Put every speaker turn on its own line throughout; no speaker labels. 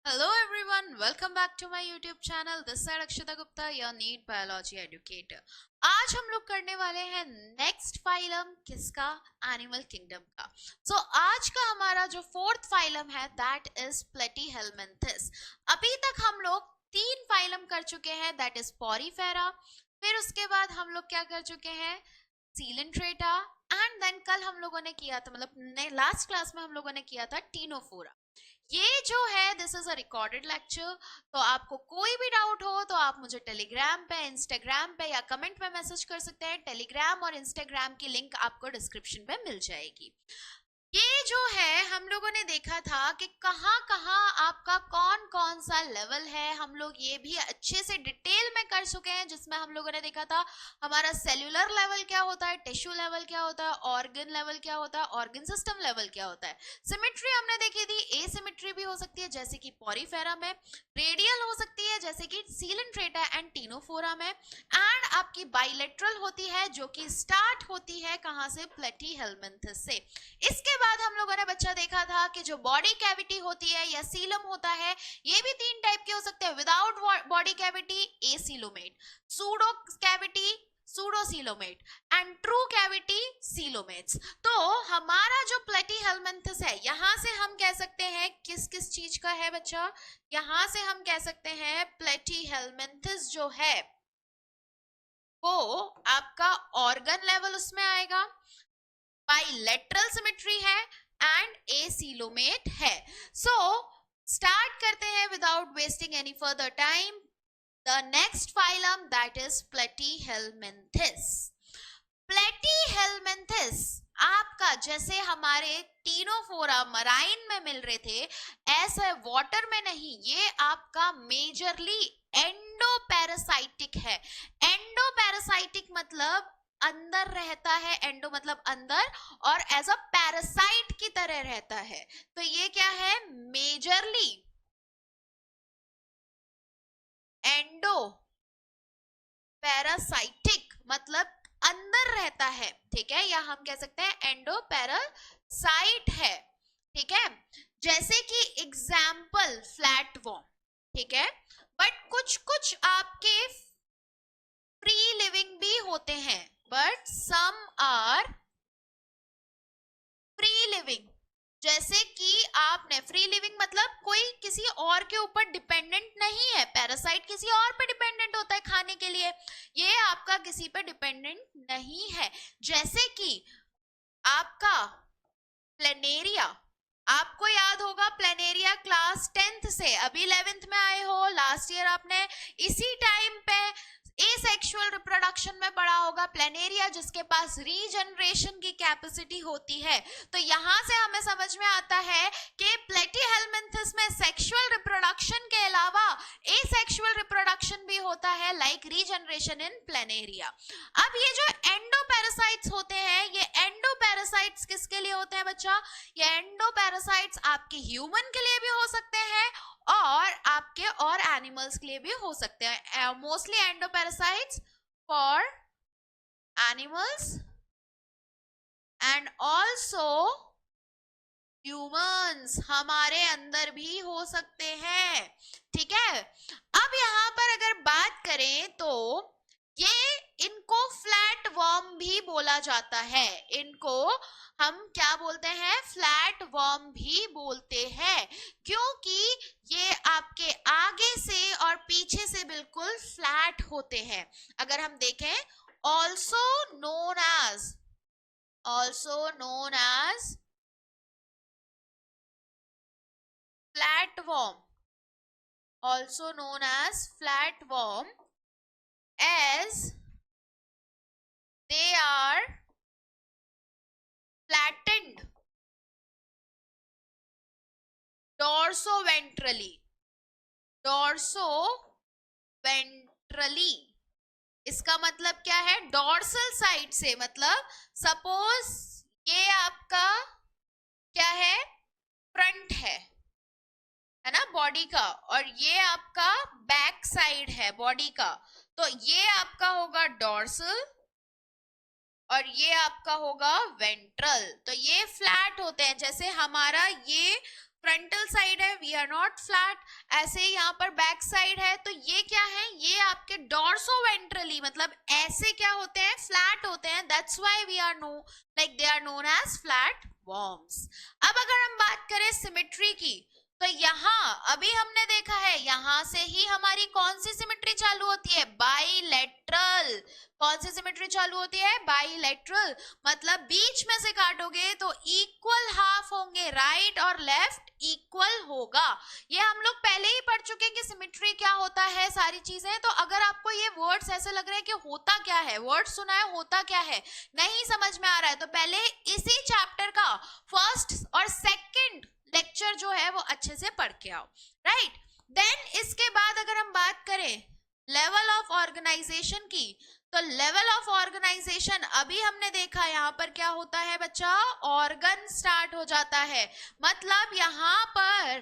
Hello everyone, welcome back to my YouTube channel. This side Akshita Gupta, your NEET Biology Educator. आज हम लोग करने वाले हैं नेक्स्ट फाइलम किसका, एनिमल किंगडम का. सो आज का हमारा जो फोर्थ फाइलम है दैट इज प्लेटीहेलमिन्थस. अभी तक हम लोग 3 फाइलम कर चुके हैं, दैट इज पॉरीफेरा. फिर उसके बाद हम लोग क्या कर चुके हैं, सीलेंट्रेटा. एंड देन कल हम लोगों ने किया था, मतलब लास्ट क्लास में हम लोगों ने किया था टीनोफोरा. ये जो है this is a recorded lecture. तो आपको कोई भी डाउट हो तो आप मुझे टेलीग्राम पे, इंस्टाग्राम पे या कमेंट में मैसेज कर सकते हैं. टेलीग्राम और इंस्टाग्राम की लिंक आपको डिस्क्रिप्शन पे मिल जाएगी. ये जो है हम लोगों ने देखा था कि कहाँ कहाँ आपका कौन कौन सा लेवल है, हम लोग ये भी अच्छे से डिटेल में कर चुके हैं. जिसमें हम लोगों ने देखा था हमारा सेल्यूलर लेवल क्या होता है, टिश्यू लेवल क्या होता है, ऑर्गन लेवल क्या होता है, ऑर्गन सिस्टम लेवल क्या होता है. सिमेट्री हमने देखी थी, एसिमेट्री भी हो सकती है जैसे कि पॉरीफेरा में, रेडियल हो सकती है जैसे कि सीलेंट्रेटा एंड टीनोफोरा में, एंड आपकी बाइलेटरल होती है जो कि स्टार्ट होती है कहाँ से, प्लेटीहेलमिन्थस से. इसके बाद हम लोगों ने बच्चा देखा था कि जो बॉडी कैविटी होती है या सीलम होता है, ये भी 3 टाइप के हो सकते हैं. Without body cavity acoelomate, pseudo cavity pseudocoelomate and true cavity coelomates. तो हमारा जो प्लेटीहेलमिन्थस है, यहां से हम कह सकते हैं किस किस चीज का है बच्चा, यहां से हम कह सकते हैं प्लेटीहेलमिन्थस जो है वो आपका ऑर्गन लेवल उसमें आएगा, बाइलेटरल सिमेट्री है एंड एसीलोमेट है. सो स्टार्ट करते हैं without wasting any further time. The next phylum that is platyhelminthes. Platyhelminthes आपका जैसे हमारे टीनोफोरा मराइन में मिल रहे थे, ऐसे वाटर में नहीं. ये आपका मेजरली एंडोपैरासाइटिक है. एंडोपैरासाइटिक मतलब अंदर रहता है, एंडो मतलब अंदर, और एज अ पैरासाइट की तरह रहता है. तो ये क्या है, मेजरली एंडो पैरासाइटिक मतलब अंदर रहता है. ठीक है, या हम कह सकते हैं एंडो पैरासाइट है. ठीक है, जैसे कि एग्जाम्पल फ्लैट वॉर्म. ठीक है, बट कुछ कुछ आपके फ्री लिविंग भी होते हैं, but some are free living. जैसे कि आपने फ्री लिविंग मतलब कोई किसी और के ऊपर डिपेंडेंट नहीं है. पैरासाइट किसी और पे डिपेंडेंट होता है खाने के लिए, ये आपका किसी पे डिपेंडेंट नहीं है. जैसे कि आपका प्लेनेरिया, आपको याद होगा प्लेनेरिया क्लास 10th से, अभी 11th में आए हो, लास्ट ईयर आपने इसी टाइम पे एसेक्सुअल रिप्रोडक्शन में पढ़ा होगा. प्लेनेरिया जिसके पास रीजनरेशन की कैपेसिटी होती है. तो यहां से हमें समझ में आता है कि प्लेटीहेलमिन्थस में सेक्सुअल रिप्रोडक्शन के अलावा एसेक्सुअल रिप्रोडक्शन भी होता है, लाइक रीजनरेशन इन प्लेनेरिया. अब ये जो एंडोपैरासाइट्स होते हैं, ये एंडोपैरासाइट्स किसके लिए होते हैं बच्चा, ये एंडोपैरासाइट्स आपके ह्यूमन के लिए भी हो सकते हैं और आपके और एनिमल्स के लिए भी हो सकते हैं. Mostly endoparasites for animals and also humans, हमारे अंदर भी हो सकते हैं. ठीक है, अब यहां पर अगर बात करें तो ये इनको फ्लैट वर्म भी बोला जाता है. इनको हम क्या बोलते हैं, फ्लैट वर्म भी बोलते हैं, क्योंकि ये आपके आगे से और पीछे से बिल्कुल फ्लैट होते हैं. अगर हम देखें, also known as flatworm, also known as flatworm, as they are flattened dorsoventrally. इसका मतलब क्या है, डॉर्सल साइड से, मतलब सपोज ये आपका क्या है, फ्रंट है ना बॉडी का, और ये आपका बैक साइड है बॉडी का. तो ये आपका होगा डॉर्सल और ये आपका होगा वेंट्रल. तो ये फ्लैट होते हैं. जैसे हमारा ये फ्रंटल साइड है, वी आर नॉट फ्लैट। ऐसे ही यहाँ पर बैक साइड है, तो ये क्या है, ये आपके डॉर्सोवेंट्रली मतलब ऐसे क्या होते हैं, फ्लैट होते हैं, that's why we are no like they are known as flat worms. अब अगर हम बात करें सिमेट्री की, तो यहाँ अभी हमने देखा है यहां से ही हमारी कौन सी सिमेट्री चालू होती है, बाइलेटरल। कौन सी सिमेट्री चालू होती है, बाइलेटरल, मतलब बीच में से काटोगे तो इक्वल हाफ होंगे, राइट और लेफ्ट इक्वल होगा। ये हम लोग पहले ही पढ़ चुके हैं कि सिमेट्री क्या होता है, सारी चीजें। तो अगर आपको ये वर्ड्स ऐसे लग रहे हैं कि होता क्या है, वर्ड सुना है होता क्या है, नहीं समझ में आ रहा है, तो पहले इसी चैप्टर का फर्स्ट और सेकंड लेक्चर जो है वो अच्छे से पढ़ के आओ, राइट। देन इसके बाद अगर हम बात करें लेवल ऑफ ऑर्गेनाइजेशन की, तो लेवल ऑफ ऑर्गेनाइजेशन अभी हमने देखा यहाँ पर क्या होता है बच्चा, ऑर्गन स्टार्ट हो जाता है, मतलब यहाँ पर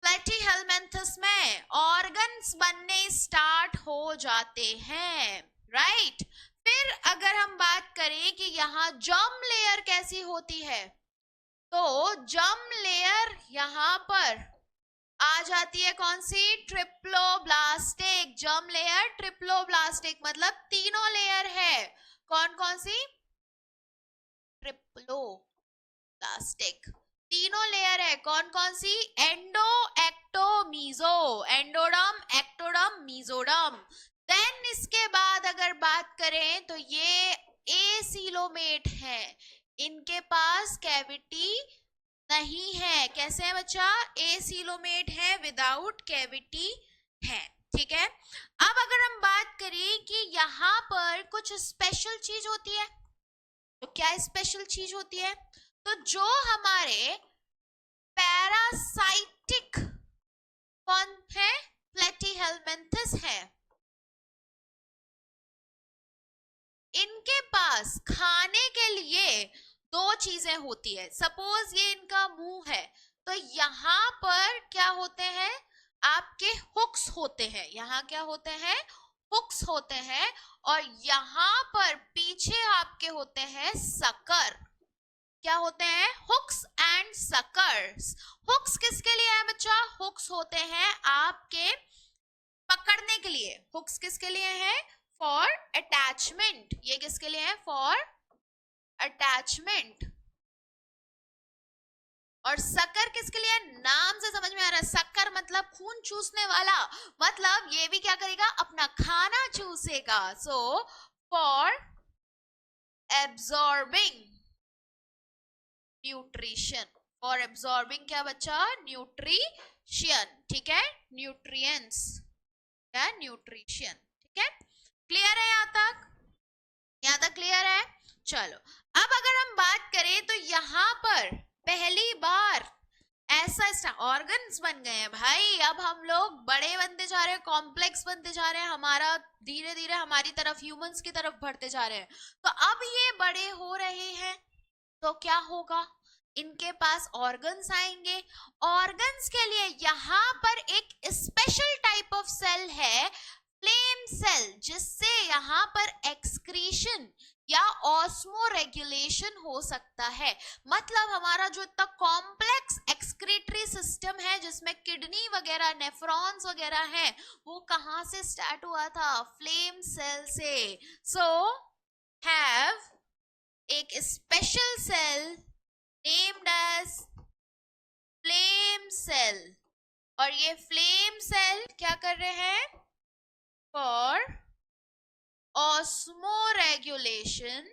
प्लेटीहेलमिन्थस में ऑर्गन्स बनने स्टार्ट हो जाते हैं, राइट। फिर अगर हम बात करें कि यहाँ जर्म लेयर कैसी होती है, तो जर्म लेयर यहां पर आ जाती है कौन सी, ट्रिप्लोब्लास्टिक। जर्म लेयर ट्रिप्लोब्लास्टिक मतलब तीनों लेयर है, कौन कौन सी, ट्रिप्लोब्लास्टिक, तीनों लेयर है, कौन कौन सी, endo ecto meso, endoderm ectoderm mesoderm. Then इसके बाद अगर बात करें तो ये एसीलोमेट है, इनके पास कैविटी नहीं है, कैसे है बच्चा, एसीलोमेट है, विदाउट कैविटी है, ठीक है। अब अगर हम बात करें कि यहाँ पर कुछ स्पेशल चीज होती है, तो क्या स्पेशल चीज होती है, तो जो हमारे पैरासाइटिक कौन है, प्लेटीहेलमिन्थस है, इनके पास खाने के लिए दो चीजें होती है। सपोज ये इनका मुंह है, तो यहाँ पर क्या होते हैं, आपके हुक्स होते हैं, यहाँ क्या होते हैं, हुक्स होते हैं, और यहाँ पर पीछे आपके होते हैं सकर, क्या होते हैं, हुक्स एंड सकर्स। हुक्स किसके लिए है बच्चा, हुक्स होते हैं आपके पकड़ने के लिए, हुक्स किसके लिए है, फॉर अटैचमेंट, ये किसके लिए है, फॉर अटैचमेंट। और सकर किसके लिए, नाम से समझ में आ रहा है, सकर मतलब खून चूसने वाला, मतलब ये भी क्या करेगा, अपना खाना चूसेगा। So for absorbing nutrition, for absorbing क्या बच्चा, न्यूट्रिशन, ठीक है, न्यूट्रिएंट्स या न्यूट्रिशन, ठीक है, क्लियर है यहाँ तक, यहाँ तक क्लियर है। चलो अब अगर हम बात करें तो यहाँ पर पहली बार ऐसा ऑर्गन्स बन गए हैं भाई, अब हम लोग बड़े बनते जा रहे हैं, कॉम्प्लेक्स बनते जा रहे हैं, हमारा धीरे धीरे हमारी तरफ ह्यूमंस की तरफ बढ़ते जा रहे हैं। तो अब ये बड़े हो रहे हैं तो क्या होगा, इनके पास ऑर्गन्स आएंगे, ऑर्गन्स के लिए यहाँ पर एक स्पेशल टाइप ऑफ सेल है, फ्लेम सेल, जिससे यहाँ पर एक्सक्रीशन या ऑस्मो रेगुलेशन हो सकता है। मतलब हमारा जो इतना कॉम्प्लेक्स एक्सक्रीटरी सिस्टम है, जिसमें किडनी वगैरह, नेफ्रॉन्स वगैरह हैं, वो कहाँ से स्टार्ट हुआ था, फ्लेम सेल से। सो हैव एक special cell named as flame cell, और ये फ्लेम सेल क्या कर रहे हैं, फॉर osmoregulation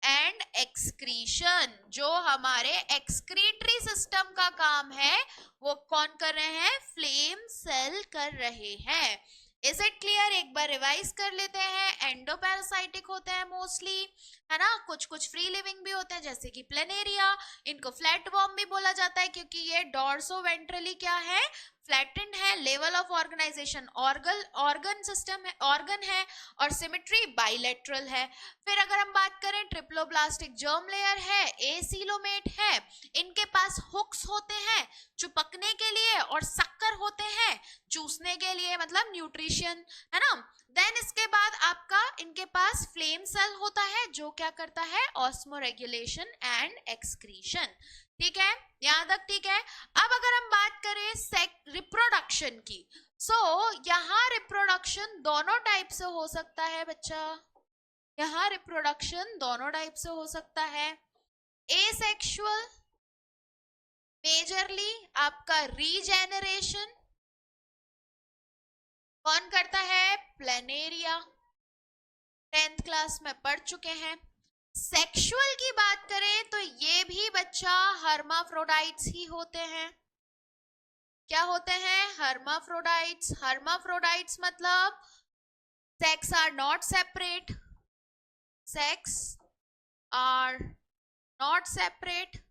एंड एक्सक्रीशन। जो हमारे एक्सक्रीटरी सिस्टम का काम है वो कौन कर रहे हैं, फ्लेम सेल कर रहे हैं। इज इट क्लियर, एक बार रिवाइज कर लेते हैं। एंडोपैरासाइटिक होते हैं मोस्टली, है ना, कुछ कुछ फ्री लिविंग भी होते हैं जैसे कि प्लेनेरिया, इनको फ्लैट वर्म भी बोला जाता है क्योंकि ये डॉर्सोवेंट्रली क्या है, फ्लैटेंड है। Level of organisation organ system है, ऑर्गन है, और सिमेट्री बाइलेटरल है। फिर अगर हम बात करें, ट्रिप्लोब्लास्टिक जर्म लेयर है, एसीलोमेट है, इनके पास हुक्स होते हैं चुपकने के लिए, और सक्कर होते हैं चूसने के लिए, मतलब न्यूट्रिशन, है ना। देन इसके बाद आपका इनके पास फ्लेम सेल होता है जो क्या करता है, ऑस्मोरेगुलेशन एंड एक्सक्रीशन। ठीक है, यहां तक ठीक है। अब अगर हम बात करें रिप्रोडक्शन की, सो यहाँ रिप्रोडक्शन दोनों टाइप से हो सकता है बच्चा, यहाँ रिप्रोडक्शन दोनों टाइप से हो सकता है। एसेक्सुअल मेजरली आपका रीजेनरेशन कौन करता है, प्लेनेरिया, 10th क्लास में पढ़ चुके हैं। सेक्सुअल की बात करें तो ये भी बच्चा हर्माफ्रोडाइट्स ही होते हैं। क्या होते हैं, हर्माफ्रोडाइट्स। हर्माफ्रोडाइट्स मतलब sex are not separate, sex are not separate.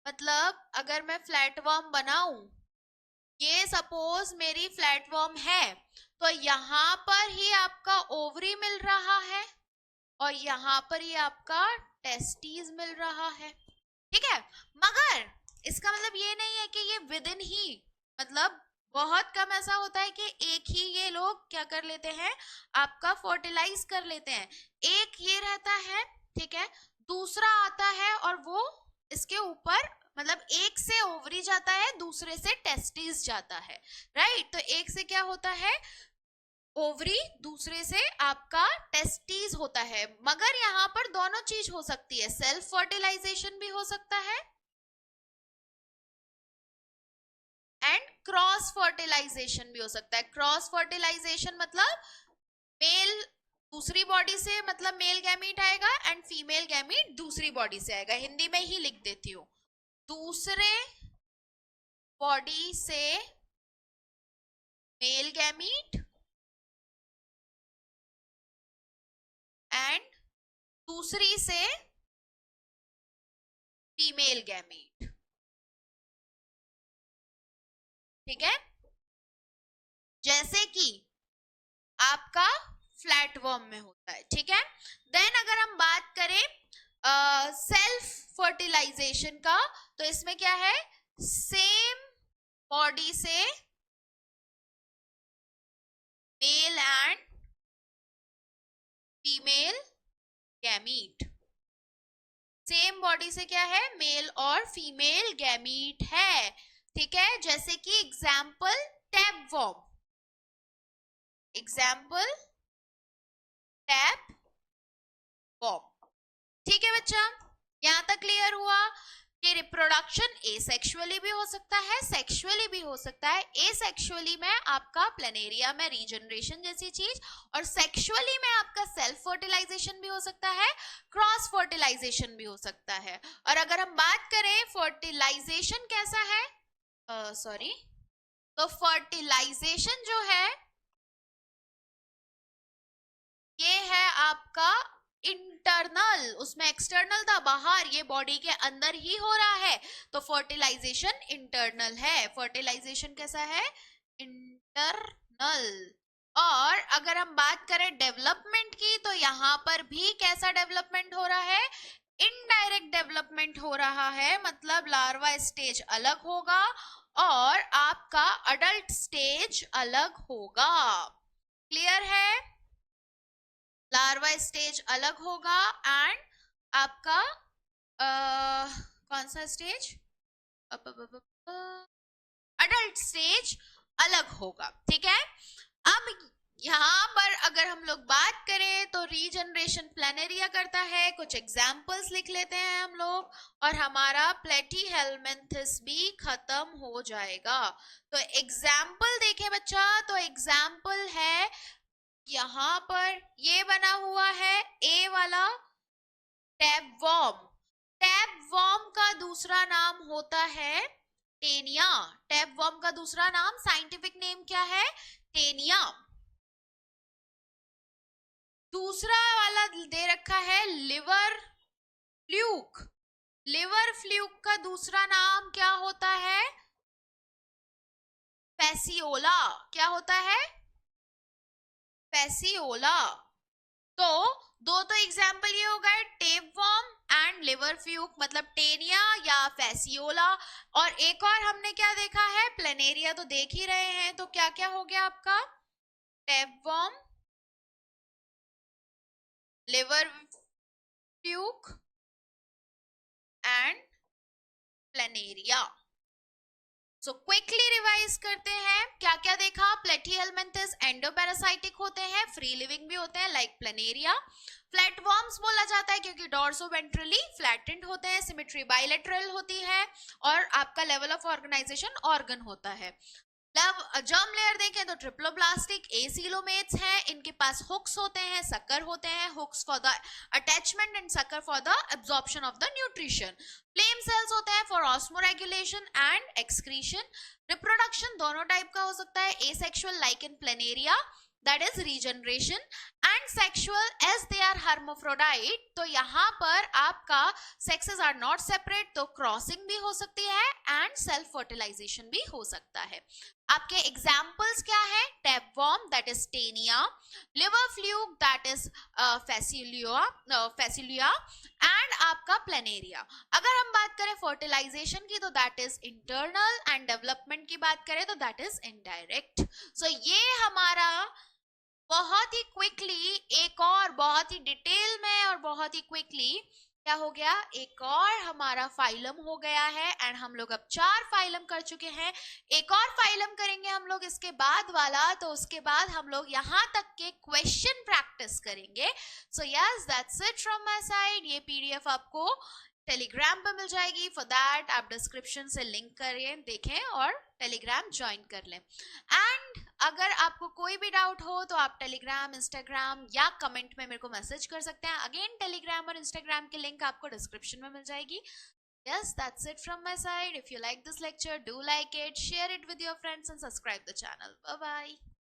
मतलब अगर मैं फ्लैटवर्म बनाऊं, ये सपोज मेरी फ्लैटवर्म है, तो यहां पर ही आपका ओवरी मिल रहा है और यहां पर ही आपका टेस्टीज मिल रहा है। ठीक है, मगर इसका मतलब ये नहीं है कि ये विद इन ही, मतलब बहुत कम ऐसा होता है कि एक ही ये लोग क्या कर लेते हैं, आपका फर्टिलाइज कर लेते हैं। एक ये रहता है, ठीक है, दूसरा आता है और वो इसके ऊपर, मतलब एक से ओवरी जाता है, दूसरे से टेस्टिस जाता है, राइट। तो एक से क्या होता है, ओवरी, दूसरे से आपका टेस्टिस होता है। मगर यहाँ पर दोनों चीज हो सकती है, सेल्फ फर्टिलाइजेशन भी हो सकता है एंड क्रॉस फर्टिलाइजेशन भी हो सकता है। क्रॉस फर्टिलाइजेशन मतलब मेल दूसरी बॉडी से, मतलब मेल गैमीट आएगा एंड फीमेल गैमीट दूसरी बॉडी से आएगा। हिंदी में ही लिख देती हूँ, दूसरे बॉडी से मेल गैमीट एंड दूसरी से फीमेल गैमीट। ठीक है, जैसे कि आपका फ्लैटवर्म में होता है। ठीक है, देन अगर हम बात करें सेल्फ फर्टिलाइजेशन का, तो इसमें क्या है, सेम बॉडी से male and female gamete, same body से क्या है, मेल और फीमेल गैमीट है। ठीक है, जैसे कि एग्जाम्पल टैपवर्म, एग्जाम्पल टैपवर्म। ठीक है बच्चा, यहां तक क्लियर हुआ कि रिप्रोडक्शन एसेक्सुअली भी हो सकता है, सेक्सुअली भी हो सकता है। एसेक्सुअली में आपका प्लेनेरिया में रीजनरेशन जैसी चीज, और सेक्सुअली में आपका सेल्फ फर्टिलाइजेशन भी हो सकता है, क्रॉस फर्टिलाइजेशन भी हो सकता है। और अगर हम बात करें फर्टिलाइजेशन कैसा है, सॉरी, तो फर्टिलाइजेशन जो है ये है आपका इंटरनल, उसमें एक्सटर्नल था बाहर, ये बॉडी के अंदर ही हो रहा है, तो फर्टिलाइजेशन इंटरनल है। फर्टिलाइजेशन कैसा है, इंटरनल। और अगर हम बात करें डेवलपमेंट की, तो यहां पर भी कैसा डेवलपमेंट हो रहा है, इनडायरेक्ट डेवलपमेंट हो रहा है। मतलब लार्वा स्टेज अलग होगा और आपका अडल्ट स्टेज अलग होगा। क्लियर है, लार्वा स्टेज अलग होगा एंड आपका कौन सा स्टेज, अडल्ट स्टेज अलग होगा। ठीक है, अब यहाँ पर अगर हम लोग बात करें तो रीजनरेशन प्लेनेरिया करता है। कुछ एग्जाम्पल्स लिख लेते हैं हम लोग और हमारा प्लेटीहेल्मिन्थस भी खत्म हो जाएगा। तो एग्जाम्पल देखें बच्चा, तो एग्जाम्पल है यहाँ पर ये बना हुआ है ए वाला टैपवर्म। टैपवर्म का दूसरा नाम होता है टेनिया। टैपवर्म का दूसरा नाम, साइंटिफिक नेम क्या है, टेनिया। दूसरा वाला दे रखा है लिवर फ्लूक। लिवर फ्लूक का दूसरा नाम क्या होता है, फैसियोला। क्या होता है, फैसियोला। तो दो तो एग्जाम्पल ये हो गए, टेपवर्म एंड लिवर फ्लूक, मतलब टेनिया या फैसियोला। और एक और हमने क्या देखा है, प्लेनेरिया तो देख ही रहे हैं। तो क्या क्या हो गया आपका, tapeworm, liver fluke and planaria. So quickly revise करते हैं, क्या क्या देखा? प्लेटीहेलमिन्थस एंडोपैरासाइटिक होते हैं, फ्री लिविंग भी होते हैं लाइक प्लेनेरिया. फ्लैटवर्म्स बोला जाता है क्योंकि डॉर्सोवेंट्रली फ्लैटेंड होते हैं, सिमेट्री बाइलेटरल होती है और आपका लेवल ऑफ ऑर्गेनाइजेशन ऑर्गन होता है. जर्म लेयर देखें तो ट्रिप्लोब्लास्टिक एसीलोमेट्स हैं, इनके पास हुक्स होते हैं, सकर होते हैं, hooks for the attachment and sucker for the absorption of the nutrition. Flame cells होते हैं for osmoregulation and excretion. Reproduction दोनों टाइप का हो सकता है, asexual like in planaria, that is regeneration, and sexual as they are hermaphrodite. तो यहाँ पर आपका sexes are not separate, तो crossing भी हो सकती है and self fertilization भी हो सकता है. आपके एग्जाम्पल्स क्या है? Tapeworm that is taenia, liver fluke that is fasciola and आपका प्लेनेरिया. अगर हम बात करें फर्टिलाइजेशन की तो that is internal and development की बात करें तो दैट इज इनडायरेक्ट. सो ये हमारा बहुत ही क्विकली एक और बहुत ही डिटेल में और बहुत ही क्विकली क्या हो गया, एक और हमारा फाइलम हो गया है. एंड हम लोग अब 4 फाइलम कर चुके हैं, एक और फाइलम करेंगे हम लोग इसके बाद वाला, तो उसके बाद हम लोग यहाँ तक के क्वेश्चन प्रैक्टिस करेंगे. So yes, that's it from my side. ये पीडीएफ आपको टेलीग्राम पर मिल जाएगी. फॉर दैट आप डिस्क्रिप्शन से लिंक करें, देखें और टेलीग्राम ज्वाइन कर लें. एंड अगर आपको कोई भी डाउट हो तो आप टेलीग्राम, इंस्टाग्राम या कमेंट में मेरे को मैसेज कर सकते हैं. अगेन टेलीग्राम और इंस्टाग्राम की लिंक आपको डिस्क्रिप्शन में मिल जाएगी. Yes, that's it from my side. If you like this lecture, do like it, share it with your friends and subscribe the channel. Bye bye.